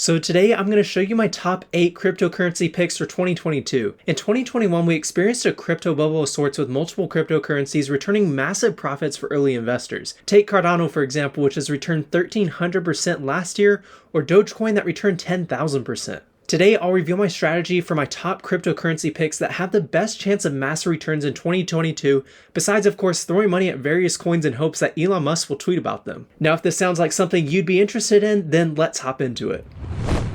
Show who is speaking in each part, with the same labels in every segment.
Speaker 1: So today I'm going to show you my top 8 cryptocurrency picks for 2022. In 2021, we experienced a crypto bubble of sorts with multiple cryptocurrencies returning massive profits for early investors. Take Cardano, for example, which has returned 1,300% last year, or Dogecoin that returned 10,000%. Today, I'll reveal my strategy for my top cryptocurrency picks that have the best chance of massive returns in 2022, besides, of course, throwing money at various coins in hopes that Elon Musk will tweet about them. Now, if this sounds like something you'd be interested in, then let's hop into it.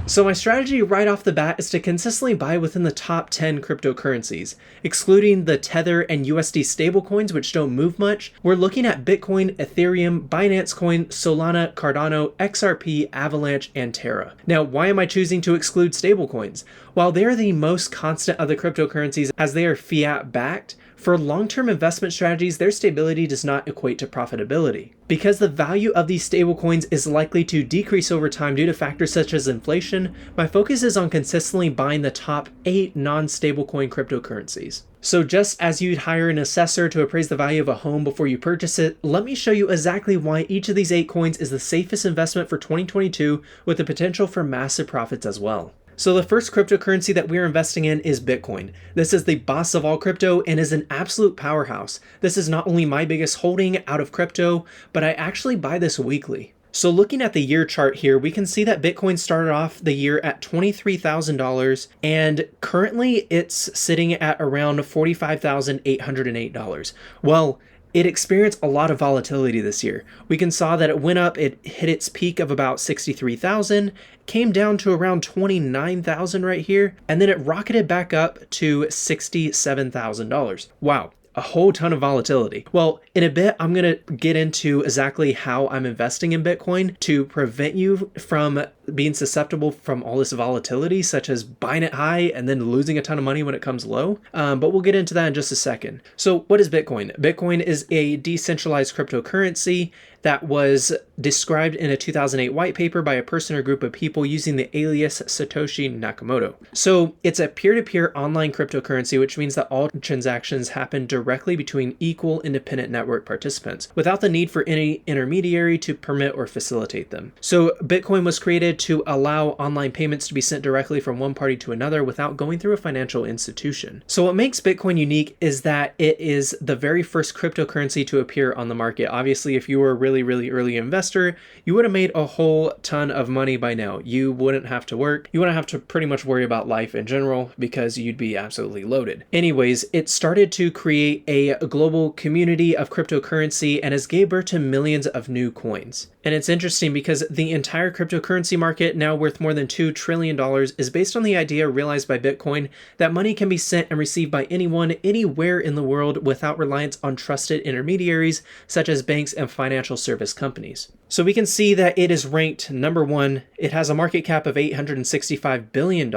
Speaker 1: So my strategy right off the bat is to consistently buy within the top 10 cryptocurrencies. Excluding the Tether and USD stablecoins, which don't move much, we're looking at Bitcoin, Ethereum, Binance Coin, Solana, Cardano, XRP, Avalanche, and Terra. Now, why am I choosing to exclude stablecoins? While they are the most constant of the cryptocurrencies as they are fiat backed, for long-term investment strategies, their stability does not equate to profitability. Because the value of these stablecoins is likely to decrease over time due to factors such as inflation, my focus is on consistently buying the top 8 non-stablecoin cryptocurrencies. So just as you'd hire an assessor to appraise the value of a home before you purchase it, let me show you exactly why each of these 8 coins is the safest investment for 2022 with the potential for massive profits as well. So the first cryptocurrency that we're investing in is Bitcoin. This is the boss of all crypto and is an absolute powerhouse. This is not only my biggest holding out of crypto, but I actually buy this weekly. So looking at the year chart here, we can see that Bitcoin started off the year at $23,000 and currently it's sitting at around $45,808. Well, it experienced a lot of volatility this year. We can saw that it went up, it hit its peak of about 63,000, came down to around 29,000 right here, and then it rocketed back up to $67,000. Wow. A whole ton of volatility. Well, in a bit, I'm going to get into exactly how I'm investing in Bitcoin to prevent you from being susceptible from all this volatility, such as buying it high and then losing a ton of money when it comes low. But we'll get into that in just a second. So what is Bitcoin? Bitcoin is a decentralized cryptocurrency that was described in a 2008 white paper by a person or group of people using the alias Satoshi Nakamoto. So it's a peer-to-peer online cryptocurrency, which means that all transactions happen directly between equal independent network participants without the need for any intermediary to permit or facilitate them. So Bitcoin was created to allow online payments to be sent directly from one party to another without going through a financial institution. So what makes Bitcoin unique is that it is the very first cryptocurrency to appear on the market. Obviously, if you were a really early investor, you would have made a whole ton of money by now. You wouldn't have to work. You wouldn't have to pretty much worry about life in general because you'd be absolutely loaded. Anyways, it started to create a global community of cryptocurrency and has gave birth to millions of new coins. And it's interesting because the entire cryptocurrency market, now worth more than $2 trillion, is based on the idea realized by Bitcoin that money can be sent and received by anyone, anywhere in the world without reliance on trusted intermediaries such as banks and financial service companies. So we can see that it is ranked number 1. It has a market cap of $865 billion.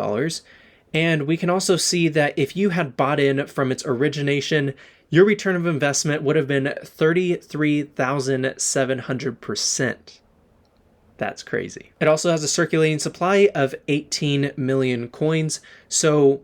Speaker 1: And we can also see that if you had bought in from its origination, your return of investment would have been 33,700%. That's crazy. It also has a circulating supply of 18 million coins. So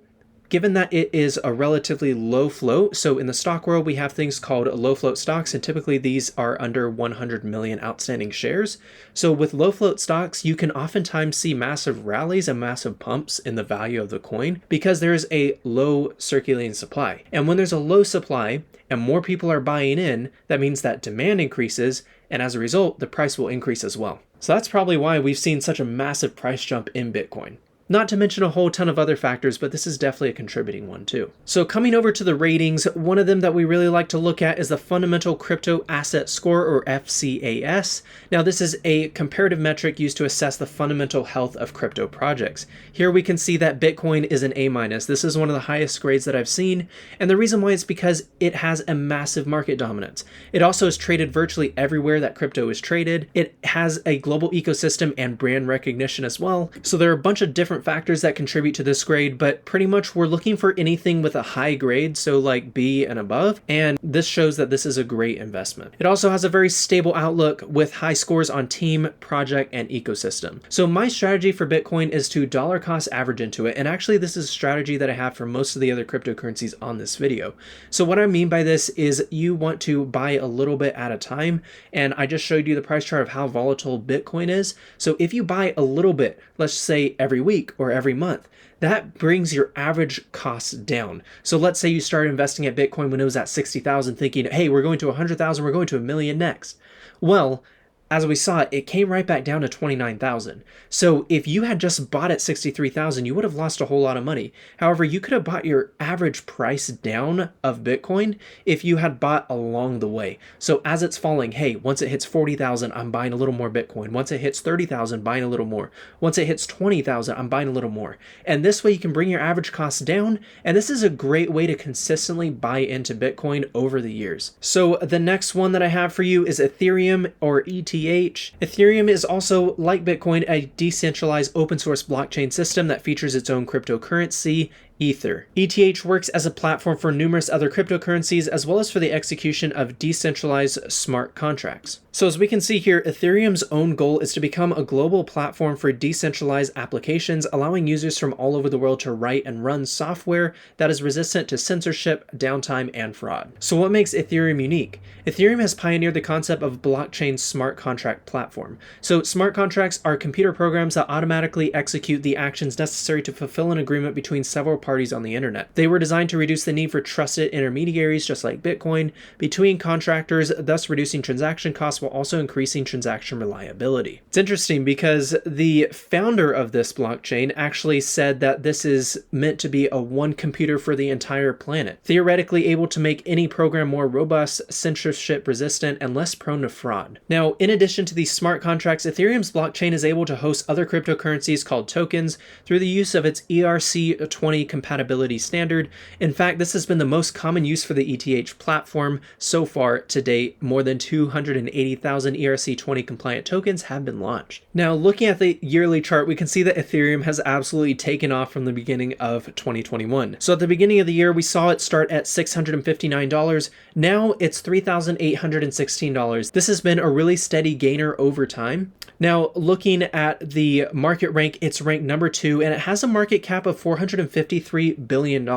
Speaker 1: given that it is a relatively low float, so in the stock world, we have things called low float stocks, and typically these are under 100 million outstanding shares. So with low float stocks, you can oftentimes see massive rallies and massive pumps in the value of the coin because there is a low circulating supply. And when there's a low supply and more people are buying in, that means that demand increases, and as a result, the price will increase as well. So that's probably why we've seen such a massive price jump in Bitcoin. Not to mention a whole ton of other factors, but this is definitely a contributing one too. So coming over to the ratings, one of them that we really like to look at is the Fundamental Crypto Asset Score, or FCAS. Now this is a comparative metric used to assess the fundamental health of crypto projects. Here we can see that Bitcoin is an A-. This is one of the highest grades that I've seen, and the reason why is because it has a massive market dominance. It also is traded virtually everywhere that crypto is traded. It has a global ecosystem and brand recognition as well. So there are a bunch of different different factors that contribute to this grade, but pretty much we're looking for anything with a high grade, so like B and above, and this shows that this is a great investment. It also has a very stable outlook with high scores on team, project, and ecosystem. So my strategy for Bitcoin is to dollar cost average into it, and actually this is a strategy that I have for most of the other cryptocurrencies on this video. So what I mean by this is you want to buy a little bit at a time, and I just showed you the price chart of how volatile Bitcoin is. So if you buy a little bit, let's say every week or every month, that brings your average costs down. So let's say you started investing at Bitcoin when it was at 60,000 thinking, hey, we're going to 100,000, we're going to 1,000,000 next. Well, as we saw, it came right back down to 29,000. So if you had just bought at 63,000, you would have lost a whole lot of money. However, you could have bought your average price down of Bitcoin if you had bought along the way. So as it's falling, hey, once it hits 40,000, I'm buying a little more Bitcoin. Once it hits 30,000, buying a little more. Once it hits 20,000, I'm buying a little more. And this way you can bring your average costs down. And this is a great way to consistently buy into Bitcoin over the years. So the next one that I have for you is Ethereum, or ETH. Ethereum is also, like Bitcoin, a decentralized open source blockchain system that features its own cryptocurrency, Ether. ETH works as a platform for numerous other cryptocurrencies as well as for the execution of decentralized smart contracts. So as we can see here, Ethereum's own goal is to become a global platform for decentralized applications, allowing users from all over the world to write and run software that is resistant to censorship, downtime, and fraud. So what makes Ethereum unique? Ethereum has pioneered the concept of blockchain smart contract platform. So smart contracts are computer programs that automatically execute the actions necessary to fulfill an agreement between several parties on the internet. They were designed to reduce the need for trusted intermediaries, just like Bitcoin, between contractors, thus reducing transaction costs while also increasing transaction reliability. It's interesting because the founder of this blockchain actually said that this is meant to be a one computer for the entire planet, theoretically able to make any program more robust, censorship resistant, and less prone to fraud. Now, in addition to these smart contracts, Ethereum's blockchain is able to host other cryptocurrencies called tokens through the use of its ERC20 compatibility standard. In fact, this has been the most common use for the ETH platform so far to date. More than 280,000 ERC20 compliant tokens have been launched. Now, looking at the yearly chart, we can see that Ethereum has absolutely taken off from the beginning of 2021. So at the beginning of the year, we saw it start at $659. Now it's $3,816. This has been a really steady gainer over time. Now, looking at the market rank, it's ranked number 2, and it has a market cap of $453 billion.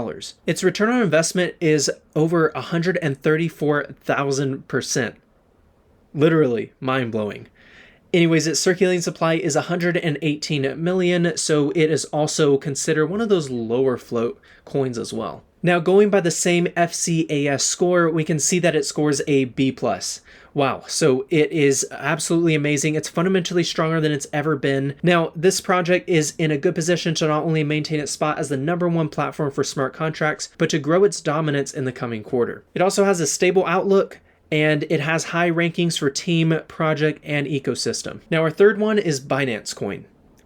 Speaker 1: Its return on investment is over 134,000%. Literally mind-blowing. Anyways, its circulating supply is 118 million, so it is also considered one of those lower float coins as well. Now, going by the same FCAS score, we can see that it scores a B+. Wow, so it is absolutely amazing. It's fundamentally stronger than it's ever been. Now, this project is in a good position to not only maintain its spot as the #1 platform for smart contracts, but to grow its dominance in the coming quarter. It also has a stable outlook, and it has high rankings for team, project, and ecosystem. Now, our third one is Binance Coin.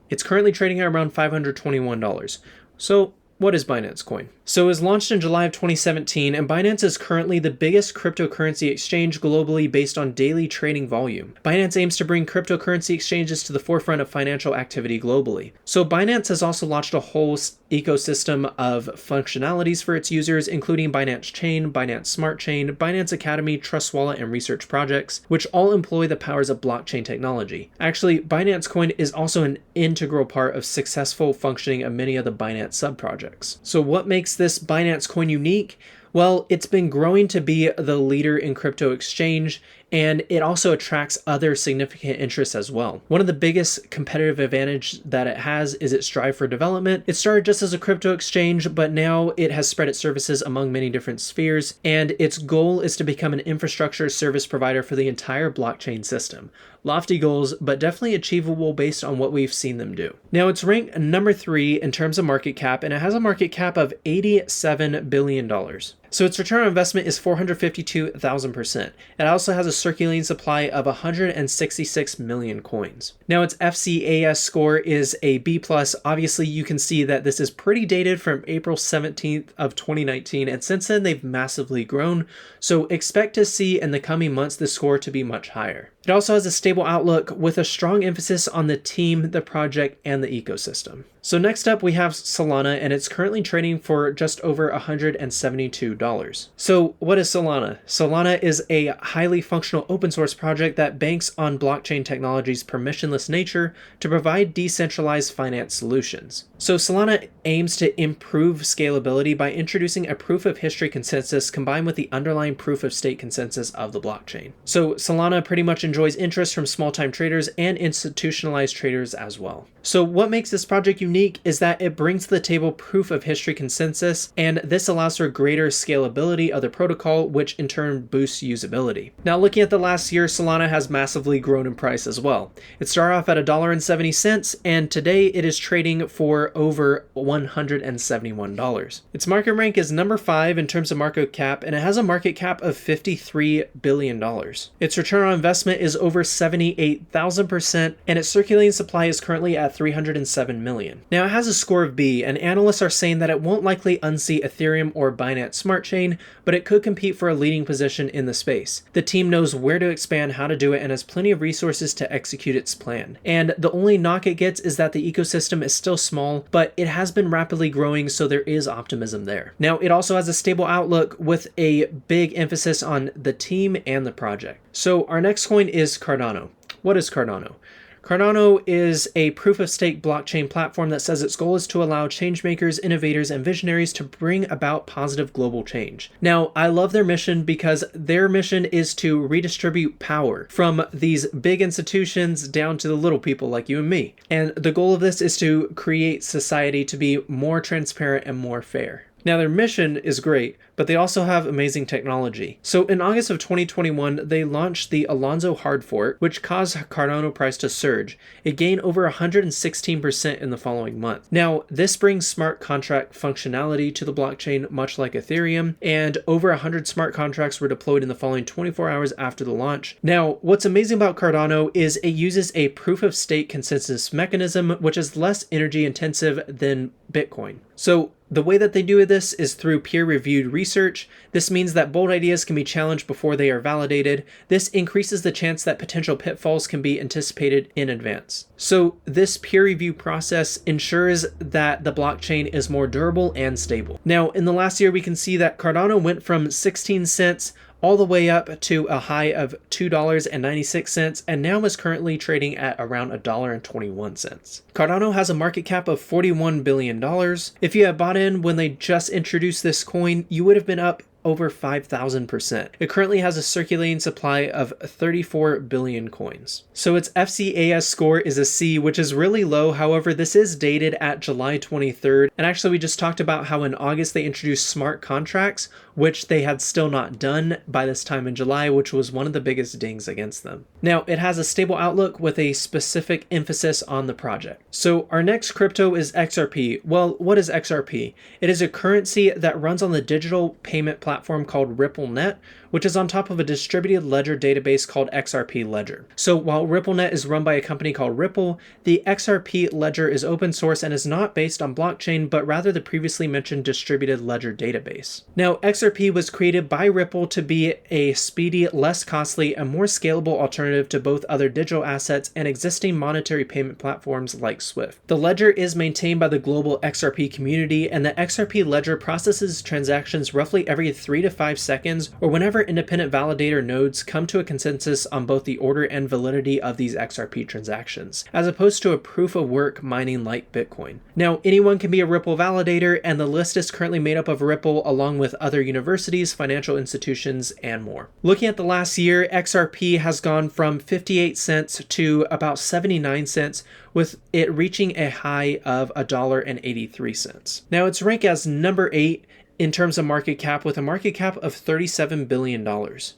Speaker 1: It's currently trading at around $521. So, what is Binance Coin? So it was launched in July of 2017, and Binance is currently the biggest cryptocurrency exchange globally based on daily trading volume. Binance aims to bring cryptocurrency exchanges to the forefront of financial activity globally. So Binance has also launched a whole ecosystem of functionalities for its users, including Binance Chain, Binance Smart Chain, Binance Academy, Trust Wallet, and research projects, which all employ the powers of blockchain technology. Actually, Binance Coin is also an integral part of successful functioning of many of the Binance sub-projects. So what makes this Binance Coin unique? Well, it's been growing to be the leader in crypto exchange, and it also attracts other significant interests as well. One of the biggest competitive advantage that it has is its drive for development. It started just as a crypto exchange, but now it has spread its services among many different spheres, and its goal is to become an infrastructure service provider for the entire blockchain system. Lofty goals, but definitely achievable based on what we've seen them do. Now, it's ranked number 3 in terms of market cap, and it has a market cap of $87 billion. So its return on investment is 452,000%. It also has a circulating supply of 166 million coins. Now, its FCAS score is a B+. Obviously, you can see that this is pretty dated from April 17th of 2019, and since then they've massively grown. So expect to see in the coming months the score to be much higher. It also has a stable outlook with a strong emphasis on the team, the project, and the ecosystem. So next up we have Solana, and it's currently trading for just over $172. So what is Solana? Solana is a highly functional open source project that banks on blockchain technology's permissionless nature to provide decentralized finance solutions. So Solana aims to improve scalability by introducing a proof of history consensus combined with the underlying proof of stake consensus of the blockchain. So Solana pretty much enjoys interest from small-time traders and institutionalized traders as well. So what makes this project unique is that it brings to the table proof of history consensus, and this allows for greater scalability of the protocol, which in turn boosts usability. Now looking at the last year, Solana has massively grown in price as well. It started off at $1.70, and today it is trading for over $171. Its market rank is number 5 in terms of market cap, and it has a market cap of $53 billion. Its return on investment is over 78,000%, and its circulating supply is currently at 307 million. Now it has a score of B, and analysts are saying that it won't likely unseat Ethereum or Binance Smart Chain, but it could compete for a leading position in the space. The team knows where to expand, how to do it, and has plenty of resources to execute its plan. And the only knock it gets is that the ecosystem is still small, but it has been rapidly growing, so there is optimism there. Now it also has a stable outlook with a big emphasis on the team and the project. So our next coin is Cardano. What is Cardano? Cardano is a proof-of-stake blockchain platform that says its goal is to allow changemakers, innovators, and visionaries to bring about positive global change. Now, I love their mission because their mission is to redistribute power from these big institutions down to the little people like you and me. And the goal of this is to create society to be more transparent and more fair. Now their mission is great, but they also have amazing technology. So in August of 2021, they launched the Alonzo hard fork, which caused Cardano price to surge. It gained over 116% in the following month. Now this brings smart contract functionality to the blockchain, much like Ethereum, and over 100 smart contracts were deployed in the following 24 hours after the launch. Now what's amazing about Cardano is it uses a proof of stake consensus mechanism, which is less energy intensive than Bitcoin. So the way that they do this is through peer-reviewed research. This means that bold ideas can be challenged before they are validated. This increases the chance that potential pitfalls can be anticipated in advance. So this peer review process ensures that the blockchain is more durable and stable. Now, in the last year, we can see that Cardano went from 16 cents all the way up to a high of $2.96, and now is currently trading at around $1.21. Cardano has a market cap of $41 billion. If you had bought in when they just introduced this coin, you would have been up over 5,000%. It currently has a circulating supply of 34 billion coins. So its FCAS score is a C, which is really low. However, this is dated at July 23rd. And actually, we just talked about how in August they introduced smart contracts, which they had still not done by this time in July, which was one of the biggest dings against them. Now, it has a stable outlook with a specific emphasis on the project. So our next crypto is XRP. Well, what is XRP? It is a currency that runs on the digital payment platform called RippleNet, which is on top of a distributed ledger database called XRP Ledger. So while RippleNet is run by a company called Ripple, the XRP Ledger is open source and is not based on blockchain, but rather the previously mentioned distributed ledger database. Now, XRP was created by Ripple to be a speedy, less costly, and more scalable alternative to both other digital assets and existing monetary payment platforms like Swift. The ledger is maintained by the global XRP community, and the XRP Ledger processes transactions roughly every 3 to 5 seconds, or whenever independent validator nodes come to a consensus on both the order and validity of these XRP transactions, as opposed to a proof of work mining like Bitcoin. Now, anyone can be a Ripple validator, and the list is currently made up of Ripple along with other universities, financial institutions, and more. Looking at the last year, XRP has gone from 58 cents to about 79 cents, with it reaching a high of $1.83. Now, its ranked as number 8 in terms of market cap, with a market cap of $37 billion.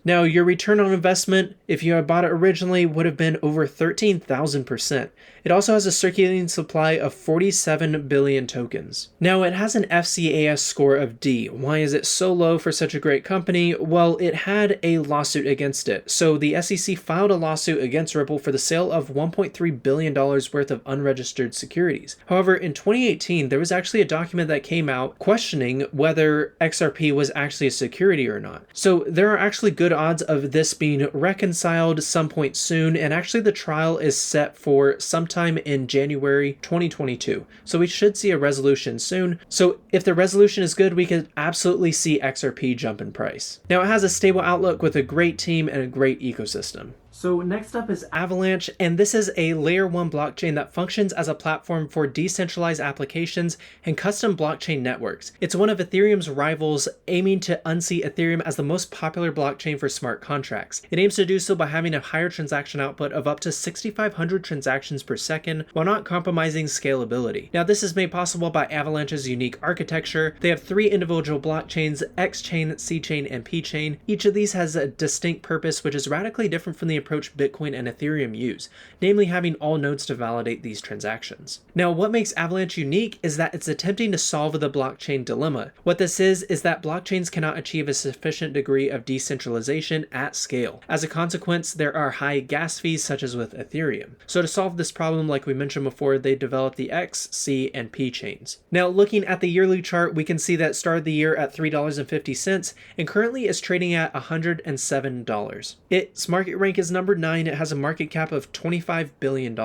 Speaker 1: Now, your return on investment, if you had bought it originally, would have been over 13,000%. It also has a circulating supply of 47 billion tokens. Now, it has an FCAS score of D. Why is it so low for such a great company? Well, it had a lawsuit against it. So the SEC filed a lawsuit against Ripple for the sale of $1.3 billion worth of unregistered securities. However, in 2018, there was actually a document that came out questioning whether XRP was actually a security or not. So there are actually good odds of this being reconciled some point soon, and actually the trial is set for sometime in January 2022. So we should see a resolution soon. So if the resolution is good, we could absolutely see XRP jump in price. Now, it has a stable outlook with a great team and a great ecosystem. So next up is Avalanche, and this is a layer 1 blockchain that functions as a platform for decentralized applications and custom blockchain networks. It's one of Ethereum's rivals, aiming to unseat Ethereum as the most popular blockchain for smart contracts. It aims to do so by having a higher transaction output of up to 6,500 transactions per second while not compromising scalability. Now, this is made possible by Avalanche's unique architecture. They have 3 individual blockchains: X-chain, C-chain, and P-chain. Each of these has a distinct purpose, which is radically different from the approach Bitcoin and Ethereum use, namely having all nodes to validate these transactions. Now, what makes Avalanche unique is that it's attempting to solve the blockchain dilemma. What this is that blockchains cannot achieve a sufficient degree of decentralization at scale. As a consequence, there are high gas fees, such as with Ethereum. So to solve this problem, like we mentioned before, they developed the X, C, and P chains. Now, looking at the yearly chart, we can see that it started the year at $3.50 and currently is trading at $107. Its market rank is number 9. It has a market cap of $25 billion.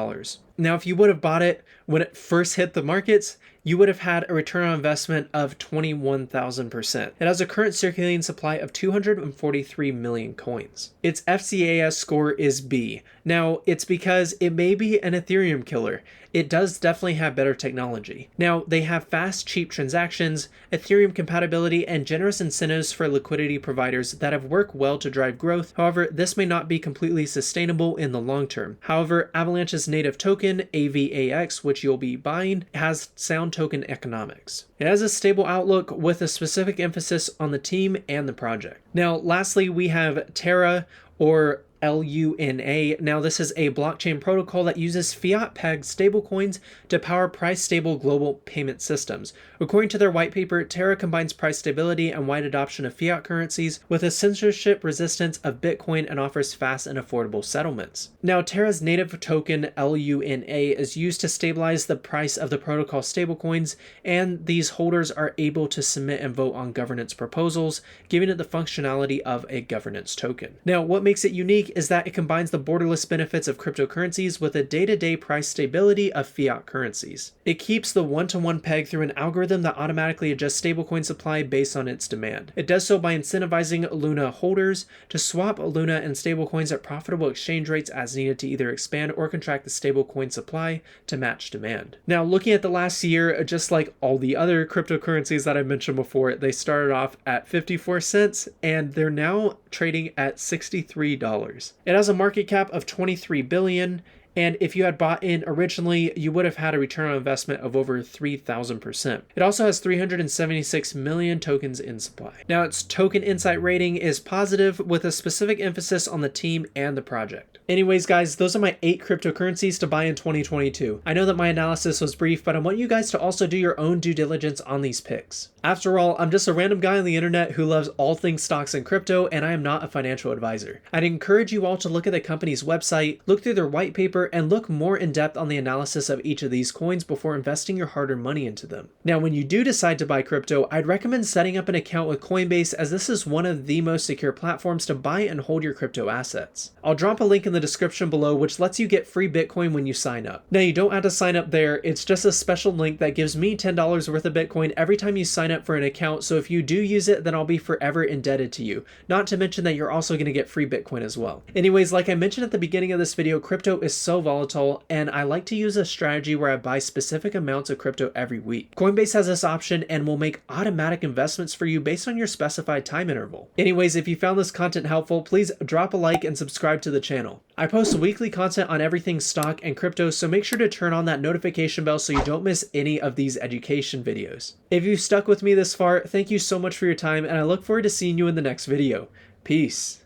Speaker 1: Now, if you would have bought it when it first hit the markets, you would have had a return on investment of 21,000%. It has a current circulating supply of 243 million coins. Its FCAS score is B. Now, it's because it may be an Ethereum killer. It does definitely have better technology. Now, they have fast, cheap transactions, Ethereum compatibility, and generous incentives for liquidity providers that have worked well to drive growth. However, this may not be completely sustainable in the long term. However, Avalanche's native token, AVAX, which you'll be buying, has sound token economics. It has a stable outlook with a specific emphasis on the team and the project. Now, lastly, we have Terra, or LUNA. Now, this is a blockchain protocol that uses fiat-pegged stablecoins to power price-stable global payment systems. According to their white paper, Terra combines price stability and wide adoption of fiat currencies with a censorship resistance of Bitcoin and offers fast and affordable settlements. Now, Terra's native token, LUNA, is used to stabilize the price of the protocol stablecoins, and these holders are able to submit and vote on governance proposals, giving it the functionality of a governance token. Now, what makes it unique is that it combines the borderless benefits of cryptocurrencies with the day-to-day price stability of fiat currencies. It keeps the one-to-one peg through an algorithm that automatically adjusts stablecoin supply based on its demand. It does so by incentivizing Luna holders to swap Luna and stablecoins at profitable exchange rates as needed to either expand or contract the stablecoin supply to match demand. Now, looking at the last year, just like all the other cryptocurrencies that I mentioned before, they started off at 54 cents and they're now trading at $63. It has a market cap of 23 billion, and if you had bought in originally, you would have had a return on investment of over 3,000%. It also has 376 million tokens in supply. Now, its token insight rating is positive with a specific emphasis on the team and the project. Anyways, guys, those are my 8 cryptocurrencies to buy in 2022. I know that my analysis was brief, but I want you guys to also do your own due diligence on these picks. After all, I'm just a random guy on the internet who loves all things stocks and crypto, and I am not a financial advisor. I'd encourage you all to look at the company's website, look through their white paper, and look more in depth on the analysis of each of these coins before investing your hard-earned money into them. Now, when you do decide to buy crypto, I'd recommend setting up an account with Coinbase, as this is one of the most secure platforms to buy and hold your crypto assets. I'll drop a link in the description below, which lets you get free Bitcoin when you sign up. Now, you don't have to sign up there. It's just a special link that gives me $10 worth of Bitcoin every time you sign up for an account. So if you do use it, then I'll be forever indebted to you. Not to mention that you're also going to get free Bitcoin as well. Anyways, like I mentioned at the beginning of this video, crypto is so volatile, and I like to use a strategy where I buy specific amounts of crypto every week. Coinbase has this option and will make automatic investments for you based on your specified time interval. Anyways, if you found this content helpful, please drop a like and subscribe to the channel. I post weekly content on everything stock and crypto, so make sure to turn on that notification bell so you don't miss any of these education videos. If you've stuck with me this far, thank you so much for your time, and I look forward to seeing you in the next video. Peace.